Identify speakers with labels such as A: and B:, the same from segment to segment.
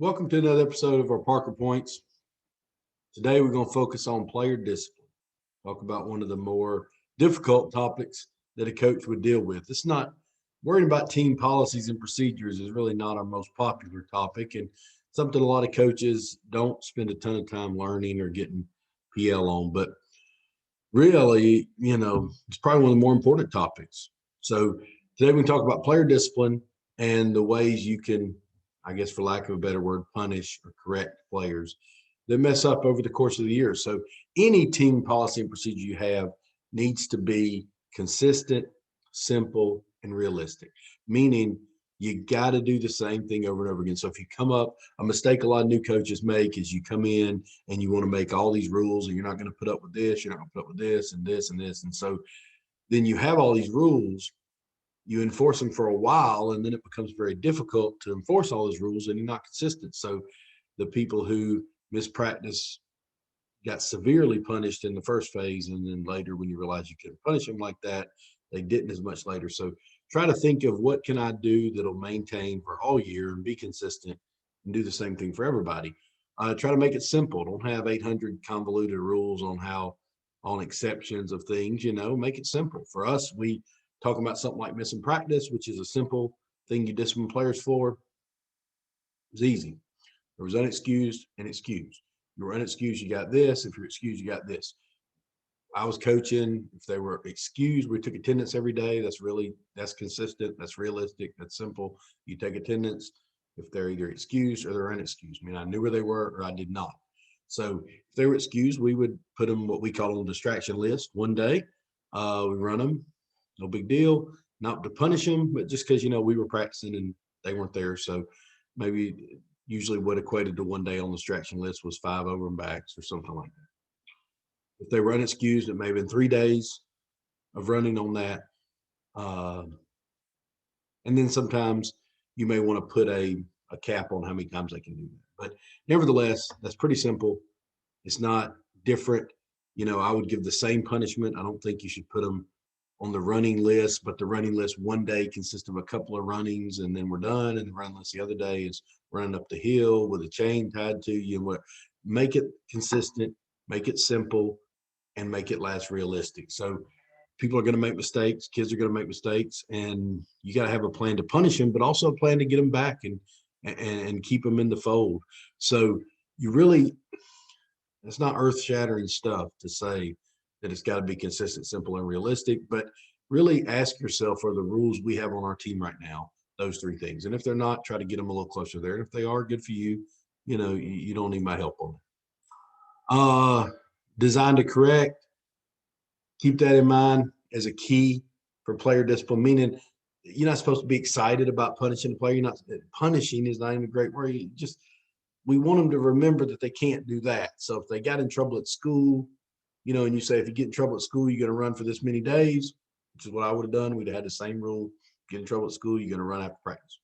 A: Welcome to another episode of our Parker Points. Today we're going to focus on player discipline. Talk about one of the more difficult topics that a coach would deal with. It's not worrying about team policies and procedures is really not our most popular topic, and something a lot of coaches don't spend a ton of time learning or getting PL on. But really, it's probably one of the more important topics. So today we can talk about player discipline and the ways you can, I guess, for lack of a better word, punish or correct players that mess up over the course of the year. So any team policy and procedure you have needs to be consistent, simple, and realistic, meaning you got to do the same thing over and over again. So if you come up, a mistake a lot of new coaches make is you come in and you want to make all these rules and you're not going to put up with this, you're not going to put up with this and this and this. And so then you have all these rules, you enforce them for a while, and then it becomes very difficult to enforce all those rules and you're not consistent. So the people who mispractice got severely punished in the first phase, and then later when you realize you couldn't punish them like that, they didn't as much later. So try to think of what can I do that'll maintain for all year and be consistent and do the same thing for everybody. Try to make it simple. Don't have 800 convoluted rules on exceptions of things. Make it simple. For us, we talk about something like missing practice, which is a simple thing you discipline players for. It's easy. There was unexcused and excused. You were unexcused, you got this. If you're excused, you got this. I was coaching. If they were excused, we took attendance every day. That's consistent. That's realistic. That's simple. You take attendance if they're either excused or they're unexcused. I mean, I knew where they were or I did not. So if they were excused, we would put them what we call on distraction list one day. We run them, no big deal. Not to punish them, but just because we were practicing and they weren't there. So maybe usually what equated to one day on the distraction list was 5 over and backs or something like that. If they were unexcused, it may have been 3 days of running on that. Uh, and then sometimes you may want to put a cap on how many times they can do that. But nevertheless, that's pretty simple. It's not different. I would give the same punishment. I don't think you should put them on the running list, but the running list one day consists of a couple of runnings and then we're done. And the running list the other day is running up the hill with a chain tied to you. And what make it consistent, make it simple, and make it last realistic. So people are going to make mistakes, kids are going to make mistakes, and you got to have a plan to punish them, but also a plan to get them back and keep them in the fold. So you really, it's not earth shattering stuff to say that it's got to be consistent, simple, and realistic, but really ask yourself, are the rules we have on our team right now those three things? And if they're not, try to get them a little closer there. And if they are, good for you. You don't need my help on it. Designed to correct, keep that in mind as a key for player discipline, meaning you're not supposed to be excited about punishing a player. You're not punishing is not even a great word. We want them to remember that they can't do that. So if they got in trouble at school, and you say, if you get in trouble at school, you're going to run for this many days, which is what I would have done. We'd have had the same rule. Get in trouble at school, you're going to run after practice.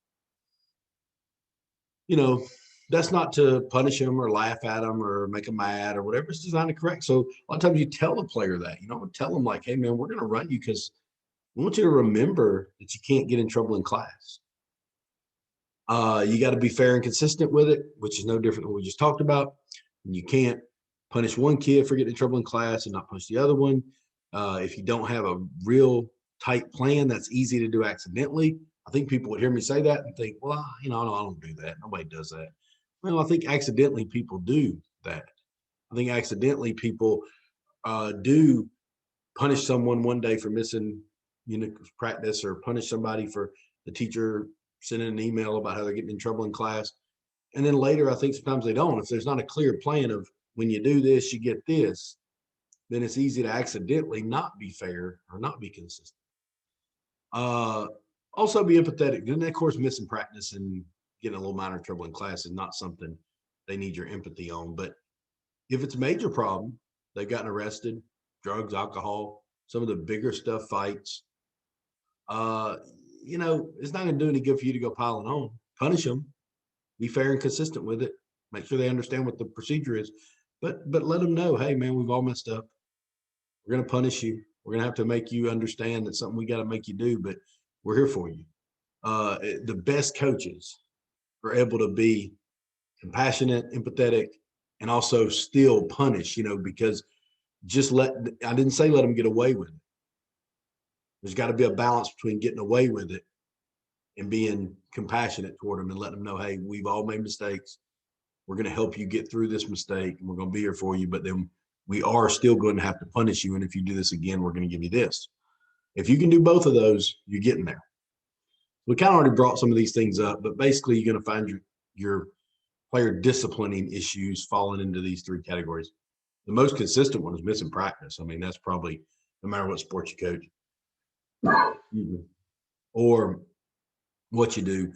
A: You know, that's not to punish them or laugh at them or make them mad or whatever. It's designed to correct. So a lot of times you tell the player that, tell them like, hey man, we're going to run you because we want you to remember that you can't get in trouble in class. You got to be fair and consistent with it, which is no different than what we just talked about. And you can't punish one kid for getting in trouble in class and not punish the other one. If you don't have a real tight plan, that's easy to do accidentally. I think people would hear me say that and think, well, no, I don't do that. Nobody does that. Well, I think accidentally people do that. I think accidentally people do punish someone one day for missing, practice, or punish somebody for the teacher sending an email about how they're getting in trouble in class. And then later, I think sometimes they don't. If there's not a clear plan of when you do this, you get this, then it's easy to accidentally not be fair or not be consistent. Uh, Also be empathetic. And of course, missing practice and getting a little minor trouble in class is not something they need your empathy on. But if it's a major problem, they've gotten arrested, drugs, alcohol, some of the bigger stuff, fights, uh, it's not going to do any good for you to go piling on. Punish them, be fair and consistent with it. Make sure they understand what the procedure is, but let them know, hey man, we've all messed up. We're going to punish you. We're going to have to make you understand that something we got to make you do, but we're here for you. The best coaches are able to be compassionate, empathetic, and also still punish, because I didn't say let them get away with it. There's got to be a balance between getting away with it and being compassionate toward them and letting them know, hey, we've all made mistakes. We're going to help you get through this mistake and we're going to be here for you. But then we are still going to have to punish you. And if you do this again, we're going to give you this. If you can do both of those, you're getting there. We kind of already brought some of these things up, but basically you're going to find your player disciplining issues falling into these three categories. The most consistent one is missing practice. I mean, that's probably no matter what sport you coach or what you do,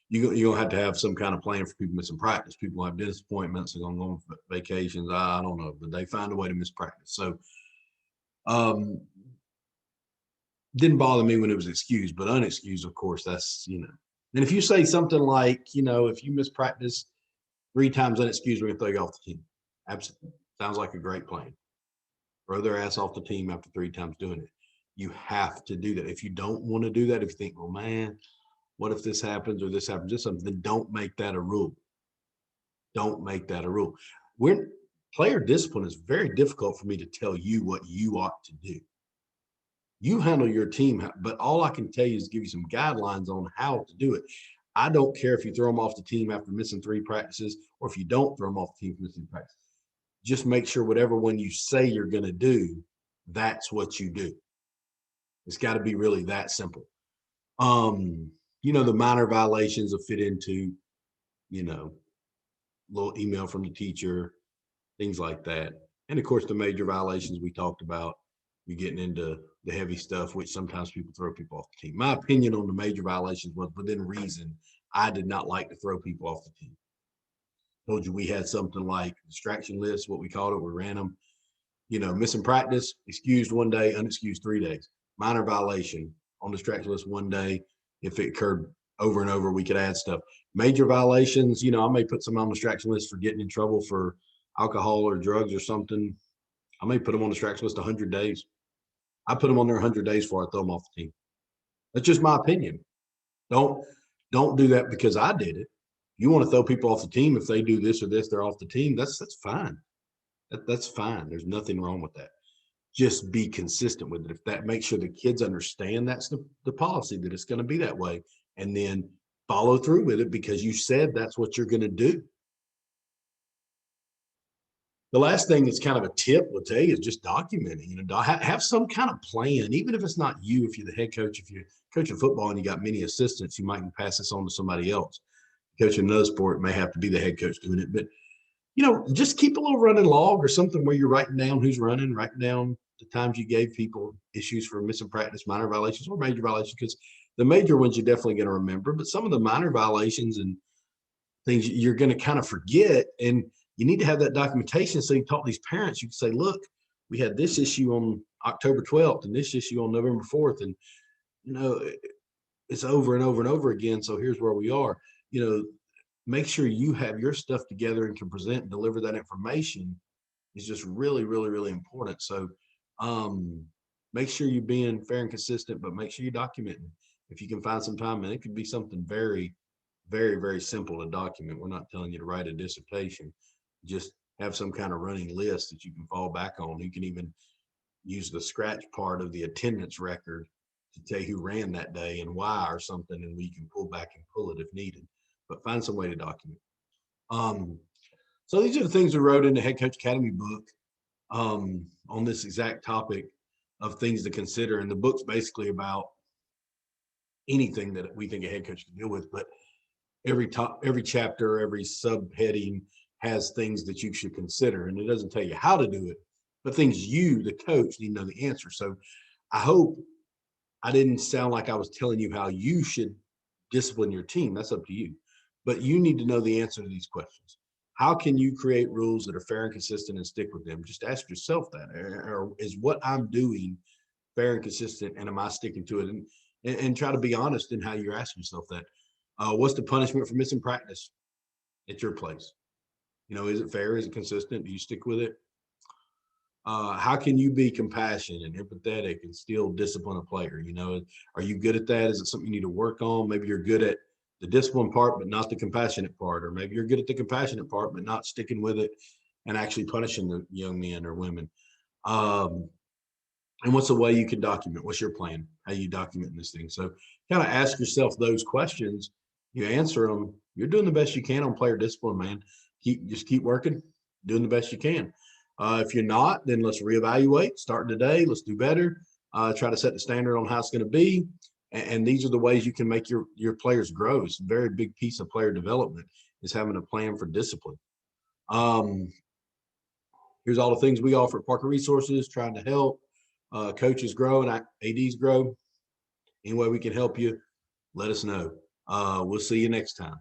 A: you're going to have some kind of plan for people missing practice. People have disappointments and going on vacations. I don't know, but they find a way to miss practice. So didn't bother me when it was excused, but unexcused, of course, that's, And if you say something like, if you miss practice 3 times unexcused, we're going to throw you off the team. Absolutely. Sounds like a great plan. Throw their ass off the team after 3 times doing it. You have to do that. If you don't want to do that, if you think, well, man, what if this happens or this happens, just something, then don't make that a rule. Don't make that a rule. Player discipline is very difficult for me to tell you what you ought to do. You handle your team, but all I can tell you is give you some guidelines on how to do it. I don't care if you throw them off the team after missing 3 practices or if you don't throw them off the team for missing practice. Just make sure whatever one you say you're going to do, that's what you do. It's got to be really that simple. The minor violations will fit into, little email from the teacher, things like that. And of course, the major violations we talked about, you're getting into the heavy stuff, which sometimes people throw people off the team. My opinion on the major violations was within reason. I did not like to throw people off the team. Told you we had something like distraction list, what we called it. We ran them, missing practice, excused 1 day, unexcused 3 days. Minor violation on distraction list 1 day. If it occurred over and over, we could add stuff. Major violations, I may put some on distraction list for getting in trouble for alcohol or drugs or something. I may put them on distraction list 100 days. I put them on there 100 days before I throw them off the team. That's just my opinion. Don't do that because I did it. You want to throw people off the team if they do this or this, they're off the team. That's fine. That's fine. There's nothing wrong with that. Just be consistent with it. If that makes sure the kids understand that's the policy, that it's going to be that way, and then follow through with it because you said that's what you're going to do. The last thing that's kind of a tip we'll tell you is just documenting. Have some kind of plan, even if it's not you. If you're the head coach, if you're coaching football and you got many assistants, you might pass this on to somebody else. Coaching another sport, it may have to be the head coach doing it, but just keep a little running log or something where you're writing down who's running, writing down the times you gave people issues for missing practice, minor violations or major violations, because the major ones you're definitely going to remember, but some of the minor violations and things you're going to kind of forget. And you need to have that documentation. So you talk to these parents, you can say, look, we had this issue on October 12th and this issue on November 4th. And, it's over and over and over again. So here's where we are. Make sure you have your stuff together and can present and deliver that information is just really, really, really important. So make sure you're being fair and consistent, but make sure you're documenting. If you can find some time, and it could be something very, very, very simple to document. We're not telling you to write a dissertation. Just have some kind of running list that you can fall back on. You can even use the scratch part of the attendance record to tell you who ran that day and why or something, and we can pull back and pull it if needed. But find some way to document. So these are the things we wrote in the Head Coach Academy book on this exact topic of things to consider. And the book's basically about anything that we think a head coach can deal with, but every chapter, every subheading has things that you should consider. And it doesn't tell you how to do it, but things you, the coach, need to know the answer. So I hope I didn't sound like I was telling you how you should discipline your team. That's up to you. But you need to know the answer to these questions. How can you create rules that are fair and consistent and stick with them? Just ask yourself that. Or is what I'm doing fair and consistent, and am I sticking to it? And try to be honest in how you're asking yourself that. What's the punishment for missing practice at your place? Is it fair? Is it consistent? Do you stick with it? How can you be compassionate and empathetic and still discipline a player? Are you good at that? Is it something you need to work on? Maybe you're good at the discipline part, but not the compassionate part, or maybe you're good at the compassionate part, but not sticking with it and actually punishing the young men or women. And what's the way you can document? What's your plan? How you document this thing? So kind of ask yourself those questions. You answer them. You're doing the best you can on player discipline, man. Just keep working, doing the best you can. If you're not, then let's reevaluate. Starting today, let's do better. Try to set the standard on how it's going to be. And these are the ways you can make your players grow. It's a very big piece of player development is having a plan for discipline. Here's all the things we offer at Parker Resources, trying to help coaches grow and ADs grow. Any way we can help you, let us know. We'll see you next time.